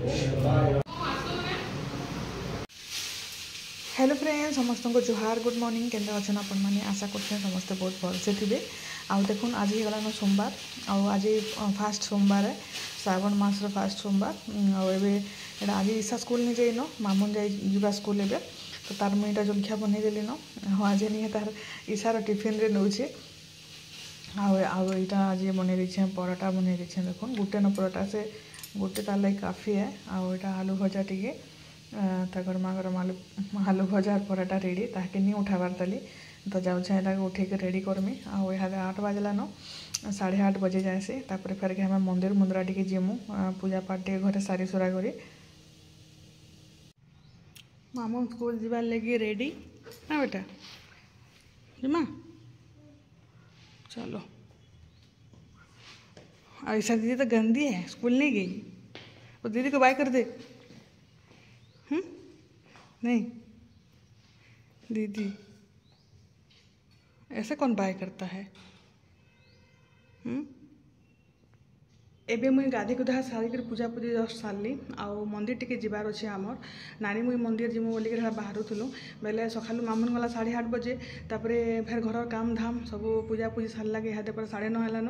Hello friends समस्त को जुहार good morning केंद्र अच्छे आपण मैंने आशा करते समस्ते बहुत भलसे थे। आउ देखुन आज ही गलान सोमवार आज फास्ट सोमवार श्रावण मास फास्ट सोमवार आज ईशा स्कूल नहीं जाइन मामून जा स्कूल एवं तो तार मुझे जलखिया बनई देली न हाँ आज नहीं तार ईशार टिफिन रे नौचे आईटा आज बनई देछे परोटा बनई देछे देखुन गोटे न परोटा से गोटे तार लगे काफ़ी है आईटा आलू भजा टी गरमा गरम आलू भजा पराठा रेडी ताके नहीं उठाबार ताली तो जाऊे उठे रेडी करमी आदे 8 बजलान 8:30 बजे जाएसी तापर फेर के हमें मंदिर मुंद्रा टी जीमु पूजा पाठ टे घरे सारी सुरा करी मामू स्कूल जीवार लगी रेडी ना बेटा जीमा चलो। ऐसा दीदी तो गंदी है स्कूल नहीं गई वो दीदी को बाय कर दे। नहीं दीदी ऐसे कौन बाय करता है। एबे मुई गाधी गुधा सारिक पूजा पूजी जस्ट सारली आउ मंदिर टिके जीवार अच्छे आमर नानी मुई मंदिर जीमु बोलिक बाहरुलु बेले सका मामून गला 8:30 बजे तापर फेर घर काम धाम सब पूजा पूजी सारा लगे इहादे पर 9:30 हेलान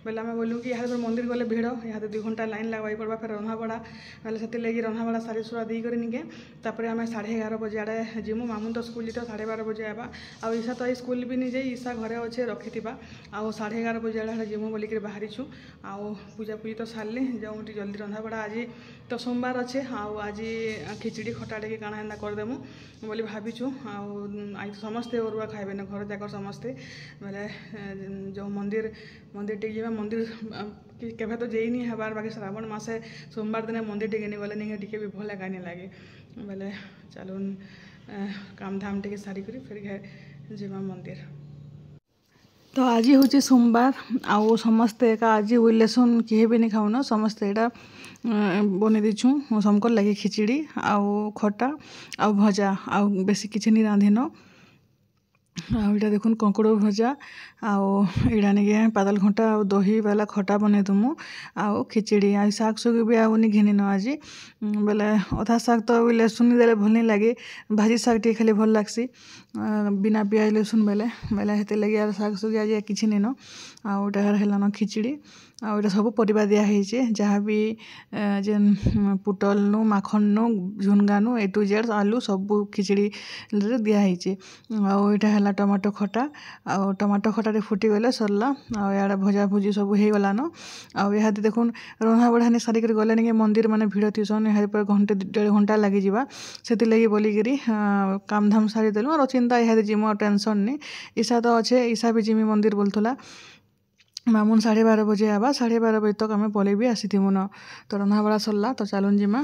बेले आम बोलूँ कि इहादे मंदिर गले भिड़ इहादे 2 घंटा लाइन लगवाई पड़वा फिर रंधा बड़ा बेले से लगी रंधा बड़ा सारी सुरा दी कर निके तापर आम 11:30 बजे आड़े जीमु मामून तो स्कूल जीत 12:30 बजे आवा आ ईशा तो स्कूल भी नहीं जाए ईशा घरे अच्छे रखी आउ 11:30 बजे आड़े जीमु बोलिक बाहरीछु आउ पूजा तो सारे जाऊँ जल्दी रंधा बड़ा आज तो सोमवार अच्छे आज खिचड़ी खटा टे काଣା एंता करदेमु बोली भावीचु आज समस्ते अरुआ खाइबे ना घर जाकर समस्ते बेले जो मंदिर मंदिर टे जावा मंदिर केवे तो जाई नहीं हबार बाकी श्रावण मासे सोमवार दिन मंदिर टे नहीं गले नहीं टिके भी भल एका नहीं लगे बेले चलून काम धाम टे सारी करी फिर घर जीवा मंदिर। तो आज हूँ सोमवार आउ समस्ते का आज लहसुन किए भी नहीं खाऊन समस्ते यहाँ बन देछुँ समकर लगे खिचड़ी आउ खटा आउ भजा आउ बेसी किसी नहीं रांधिन आईटा देखुन कंकड़ भजा आईटा नहीं पातल घंटा आ दही वाला खटा बन दमु आउ खिचड़ी आ शाग सुग भी आनी घिन आज बेले अधा शाग तो लहसुन देले भल नहीं लगे भाजी शाग टे खाली भल लग्सी बिना पियाज लहसुन बेले बेले हेते लगे यार शाग सुग आज किसी नहीं न आउटा हेलान खिचड़ी आउटा सब परिबा दिखाई जहाँ भी जेन पुटल नु माखन नु झुनगा नु A to Z आलू सब खिचड़ी दिखाई आईटा है टमाटो खटा आ टमाटो खटा फुटी गले सरला आड़ भजा भुजी सब हो गलान आदि देखुन रंधा बढ़ा नहीं सारिक गले नहीं मंदिर माने भिड़ थीसन यहाँ पर घंटे 1.5 घंटा लगी जावा से लगी बोलिकी काम धाम सारी देलु और चिंता यहाँ जिमु टेंशन नहीं ईशा तो अच्छे ईशा भी जिमी मंदिर बोलूला मामून 12:30 बजे आवा 12:30 बजे तक आम पलि भी आसीमु न तो रंधा बड़ा सरला तो चलुन जिमा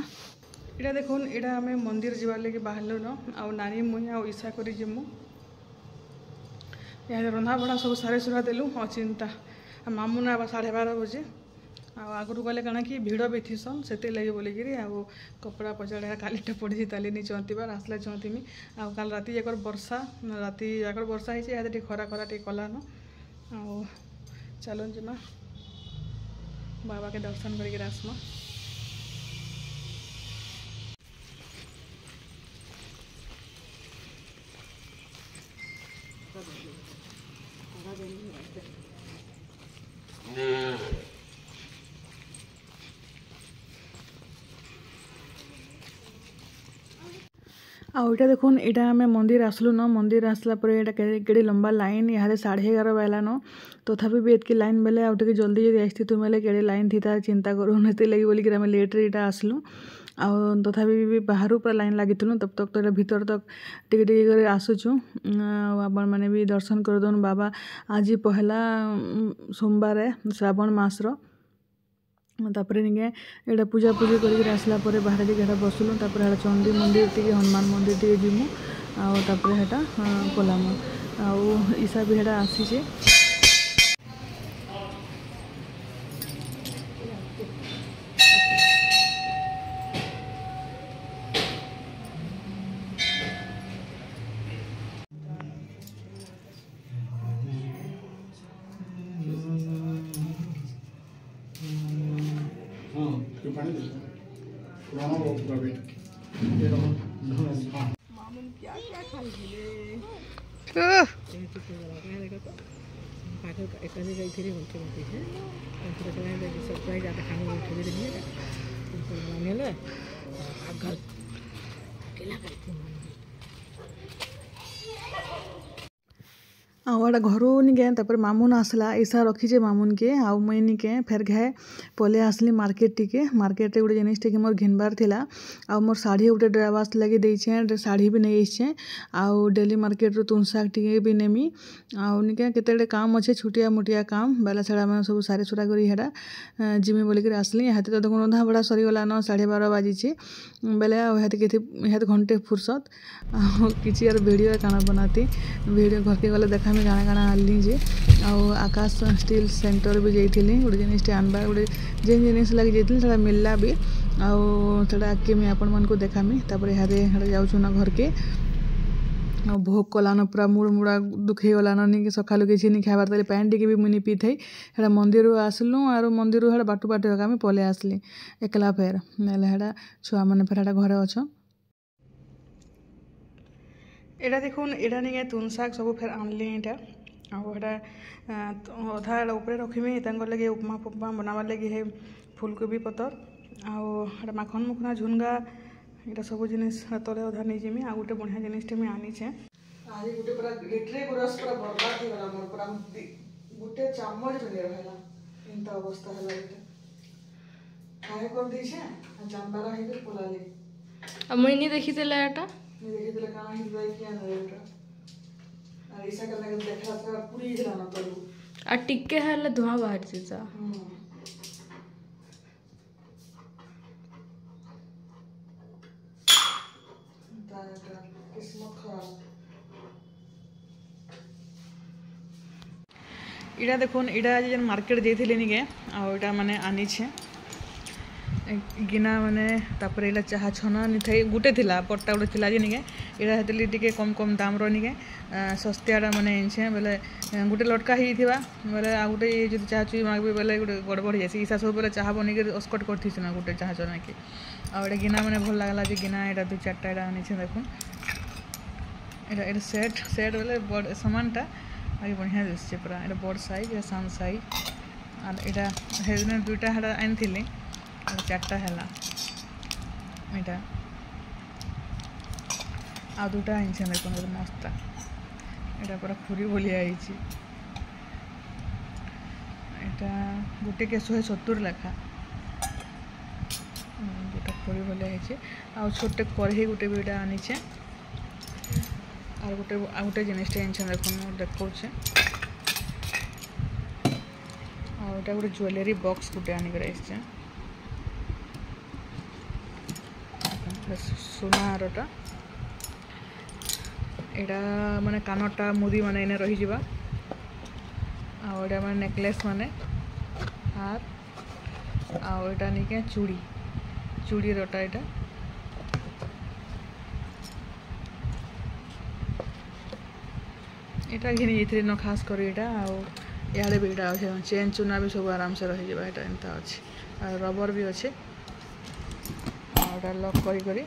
इटा देखुन इटा आम मंदिर जीवार लगे बाहरलु न आ नानी मुई आ ईशा करी जिमु यहाँ रंधा बड़ा सब सारे सुरा देलु चिंता मामून आवा 12:30 बजे आगु गले कण कि भिड़ भी थीसन से लगे बोलिकी कपड़ा पचाड़ा कालीटा पड़ी ताली नहीं चंतीबार आसला चंतीमी आल राति जाक वर्षा राति जाक वर्षा होती खरा खरा टे कलान आ चलो जिमा बाबा के दर्शन करके आसमा। आईटा देखुन यहाँ आम मंदिर आसलु न मंदिर आसला केड़े लंबा लाइन यहाँ 11:30 बजलान तथापि भी एतकी लाइन बेले आउटे जल्दी जब आसती तुम केड़े लाइन थी तार चिंता करूँ से लगी बोलिक आम लेट्रे यहाँ आसलु आ तथापि भी बाहर पूरा लाइन लगी तब तक तो भीतर तक टिके आसुचु आपण मैंने भी दर्शन करदन बाबा आज पहला सोमवार श्रावण मासर तापर निके एटा पूजा पूजी करके आसला परे बाहर टिके बसलु तापर एटा चंडी मंदिर टिके हनुमान मंदिर टिके जिमु आ तापर हेटा कलामु आउ ईशा भी हेटा आसीचे मामून क्या क्या खाई दिले आवाड़ा घरू निके तापर मामून आसला ईसा रखीचे मामून के आउ मुई निके फेर घाए पले आसली मार्केट टिके मार्केट रे गोटे जिनिस टिके मोर घिनबार थिला आउ मोर साड़ी गोटे ड्राइवास लगे देछे साड़ी भी नहीं आइछे आउ डेली मार्केट रो तुन साग टिके भी नेमी आउ निके केतेडे काम अच्छे छुटिया मुटिया काम बेला छड़ा मन सब सारी सुरा करी हेडा जिमी बोली कर आसली हाथे तो देखो रंधा बड़ा सरी गला न 12:30 बाजिछे बेले आउ हाथे केते हाथ घंटे फुर्सत आउ किछि यार वीडियो काना बनाती वीडियो घर के गले देखा में गाना गाना आली जे आउ आकाश स्टील सेंटर भी जाइथिली गोटे जिनिस आनबा गोटे जे जिनिस लगे जाइथिली सेटा मिलला भी आउ सेटा आके मैं आपण मन को देखामी तापर हारे हारे जाउछु ना घर के भोग कलान पूरा मुड़ मुड़ा दुखे गलान नि सकालु किसी नहीं खाबार तले पैन टिके भी मुनि पी थई हेड़ा मंदिर आसलु आरो मंदिर हेड़ा बाटू बाटू आमी पले आसली एकला फेर नेले हेड़ा छुआ माने फेर हेड़ा घरे अछन एटा देखुन एटा निके तुन साग सब फेर आनली एटा आउ हेड़ा अधा एड़ा ऊपर रखिमी तांगर लगे उपमा फुपमा बनाबार लगे हे फूलकोबी पतर आउ हेड़ा माखन मुखना झुनगा एटा सब जिनिस तले अधा नहीं जिमी आ गोटे बढ़िया जिनिसटे मैं आनीछे आज गोटे पूरा लिटरे गुरस पूरा बर्बाद हो गला मोर पूरा गोटे चामच भी नहीं रहला इंता अवस्था हला गोटे खाए कर दीछे आ जानबारा हे के पोलाले अब मुई नहीं देखी देला एटा नहीं देखि देले काना ही जाय किया न एटा आ ऐसा करना के देखला पूरा पूरी हिला न तलु आ टिक्के हला धुआं बाहर से किस्मत खराब इड़ा देखुन इड़ा आज मार्केट जाइथिले निके आ इटा माने आनी छे गिना माने तापर इला चाहा छना नि थई गुटे थिला पट्टा गुटे थिला जे निके इड़ा हेतली टिके कम कम दाम रो निके सस्तियाडा माने इनछे बेले गुटे लटका ही थिबा बेले आ गुटे जदि चाहा चुई मागबे बेले गुटे गड़बड़ जासी ईसा सब बेले चाहा बनी के अस्कट करथिस ना गुटे चाहा छना के आ एटा गिना माने भल लागला जे गिना एटा दु चारटा एटा आनी छे देखुन एटा सेट सेट बेले बड़ सामानटा आगे बढ़िया दिसछे पूरा एटा बड़ साइज या सान साइज आ एटा हेदने दुटा हडा आनथिले आ चारटा हला एटा आ दुटा आनछे देखुन मस्त एटा पूरा खुरी बोली आइछि एटा गुटे के 170 लेखा दुटा खुरी बोली आइछि आ छोटे कढ़ई गुटे बिडा आनिछे और गोटे जिनिसटे आनछे देखुन देखौछे और एटा गोटे ज्वेलरी बॉक्स गोटे आनी कर आइछे सुनारटा एटा माने कानटा मुदी माने इने रही जिबा आ एटा माने नेकलेस माने हार आ एटा निके चूड़ी चूड़ी रोटा एटा एटा घिनी जेथिले न खास कर एटा आ याडे भी एटा अछि चेन चुना भी सब आराम से रही जिबा एटा एंता अछि आ रबर भी अछि आ एटा लॉक करी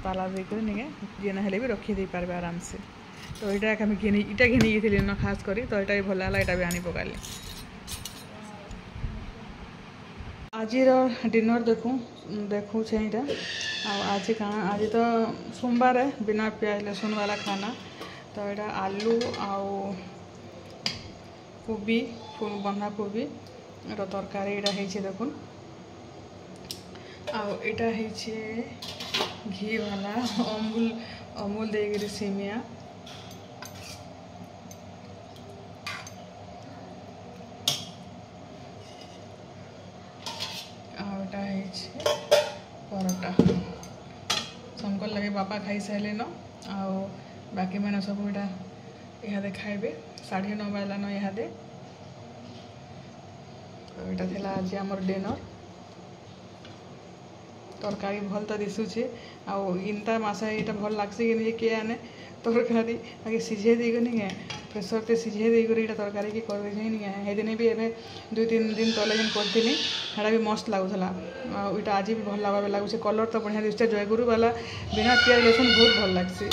ताला दे कर निके जेना हेले भी रखी दे पारबे आराम से तो एटा हम घिनी इटा घिनी जेथिले न खास करी तो एटा भी भल लागला एटा भी आनी पकाली आजिर डिनर देखू छे इटा आज कहाँ आज तो सोमवार है बिना प्याज लहसुन वाला खाना तो यहाँ आलू आउ कोबी फूल बंधा कोबी तरकारी यहाँ देखुन आटा घी वाला अमूल देकर सेमिया आटा परोटा समकर लगे बापा खाई सारे न आओ बाकी मैंने सब इहादे खाइबे 9:30 बाजलान इहादे तो यहाँ थी आज आमर डिनर तरकारी भल तो दिशुचे आनता मसा ये भल लग्सी कि नहीं किए आने तरकारी आगे सीझे देगनी क्या प्रेसर ते सीझे देकर ये तरकारी की कर नहीं दिन भी एवं 2-3 दिन तले जेन करी हाँ भी मस्त लगुला यहाँ आज भी भल लगे लगुच कलर तो बढ़िया दिशा जयगुरु वाला बिना प्याज लहसुन बहुत भल लग्सी।